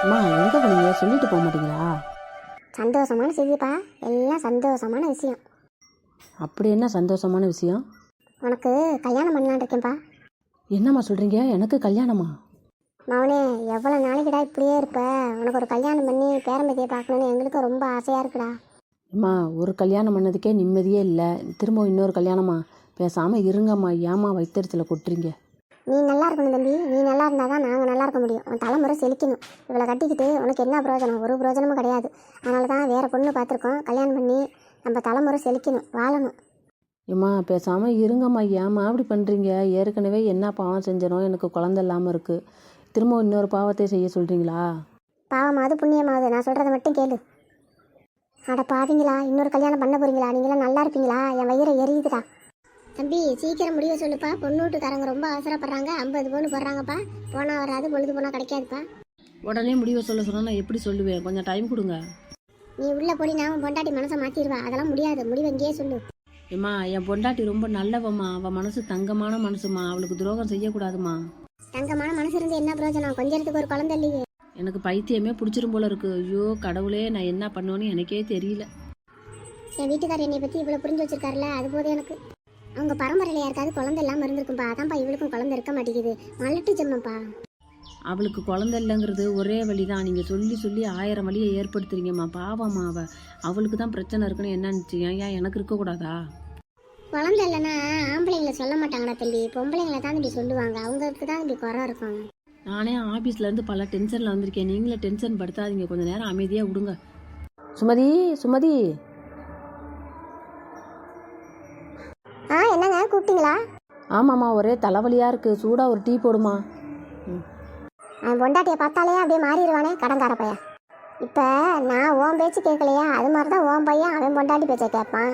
அம்மா எங்கே போனீங்க சொல்லிட்டு போக மாட்டீங்களா? சந்தோஷமான செய்திப்பா, எல்லாம் சந்தோஷமான விஷயம். அப்படி என்ன சந்தோஷமான விஷயம்? உனக்கு கல்யாணம் பண்ணலான் இருக்கேன்ப்பா. என்னம்மா சொல்கிறீங்க? எனக்கு கல்யாணமா? மவனே, எவ்வளோ நாளைக்குடா இப்படியே இருப்ப? உனக்கு ஒரு கல்யாணம் பண்ணி பேரம்பதியை பார்க்கணுன்னு எங்களுக்கு ரொம்ப ஆசையாக இருக்குடா. அம்மா ஒரு கல்யாணம் பண்ணதுக்கே நிம்மதியே இல்லை, திரும்ப இன்னொரு கல்யாணமா? பேசாமல் இருங்கம்மா, ஏம்மா வைத்தறிச்சலை கொட்டுறீங்க? நீ நல்லா இருக்கணும் தம்பி, நீ நல்லா இருந்தால் தான் நாங்கள் நல்லா இருக்க முடியும். உன் தலைமுறை செழிக்கணும். இவளை கட்டிக்கிட்டு உனக்கு என்ன பிரயோஜனம்? ஒரு பிரயோஜனமும் கிடையாது. அதனால தான் வேறு பொண்ணு பார்த்துருக்கோம். கல்யாணம் பண்ணி நம்ம தலைமுறை செழிக்கணும், வாழணும். ஏம்மா பேசாமல் இருங்கம்மா, ஏம்மா அப்படி பண்ணுறீங்க? ஏற்கனவே என்ன பாவம் செஞ்சனோ, எனக்கு குழந்தை இல்லாமல் இருக்குது, திரும்ப இன்னொரு பாவத்தை செய்ய சொல்கிறீங்களா? பாவமாவது புண்ணியமாவது, நான் சொல்கிறத மட்டும் கேளு. அட பாவீங்களா, இன்னொரு கல்யாணம் பண்ண போகிறீங்களா? நீங்களாம் நல்லா இருப்பீங்களா? என் வயிறை எரியுதுடா. தம்பி சீக்கிரம் முடிவை சொல்லுப்பா. பொண்ணு வீட்டுக்காரங்க ரொம்ப அவசரப்படுறாங்க. 50 பவுன் போடுறாங்கப்பா. போனால் வராது, பொழுது போனால் கிடைக்காதுப்பா. உடனே முடிவை சொல்ல சொன்னால் நான் எப்படி சொல்லுவேன்? கொஞ்சம் டைம் கொடுங்க. நீ உள்ளே போடி, நான் பொண்டாட்டி மனசை மாற்றிடுவா. அதெல்லாம் முடியாது, முடிவை இங்கேயே சொல்லு. ஏம்மா என் பொண்டாட்டி ரொம்ப நல்லவம்மா, அவள் மனசு தங்கமான மனசுமா, அவளுக்கு துரோகம் செய்யக்கூடாதுமா. தங்கமான மனசு இருந்து என்ன பிரயோஜனம்? கொஞ்சத்துக்கு ஒரு குழந்தை இல்லையே. எனக்கு பைத்தியமே பிடிச்சிரும் போல இருக்கு. ஐயோ கடவுளே, நான் என்ன பண்ணுவேன்னு எனக்கே தெரியல. என் வீட்டுக்காரர் என்னை பற்றி இவ்வளோ புரிஞ்சு வச்சிருக்காருல்ல, அது போதும் எனக்கு. அவங்க பரம்பரையில் யாருக்காவது குழந்தை இல்லாமல் இருந்திருக்கும்பா. அதான்ப்பா இவளுக்கும் குழந்தை இருக்க மாட்டேங்குது. மலட்டு ஜென்மப்பா. அவளுக்கு குழந்தை இல்லைங்கிறது ஒரே வழி தான். நீங்கள் சொல்லி சொல்லி 1000 வழியை ஏற்படுத்துறீங்கம்மா. பாவம்மா அவளுக்கு தான் பிரச்சனை இருக்குன்னு என்ன நினச்சிங்க? ஏன் எனக்கு இருக்கக்கூடாதா? குழந்தை இல்லைன்னா ஆம்பளைங்களை சொல்ல மாட்டாங்கடா தம்பி, பொம்பளைங்களை தான் இப்படி சொல்லுவாங்க. அவங்களுக்கு தான் இப்படி குறை இருக்கும். நானே ஆஃபீஸ்லேருந்து பல டென்ஷனில் வந்திருக்கேன். நீங்களே டென்ஷன் படுத்தாதீங்க, கொஞ்சம் நேரம் அமைதியாக விடுங்க. சுமதி, சுமதி. என்னங்க கூப்பிட்டீங்களா? ஆமாம்மா, ஒரே தலைவலியாக இருக்குது, சூடாக ஒரு டீ போடுமா. அவன் பொண்டாட்டியை பார்த்தாலே அப்படியே மாறிடுவானே, கடன்கார பையன். இப்போ நான் உன் பேச்சு கேட்கலையா, அது மாதிரி தான் உன் பையன் அவன் பொண்டாட்டி பேச்சை கேட்பான்.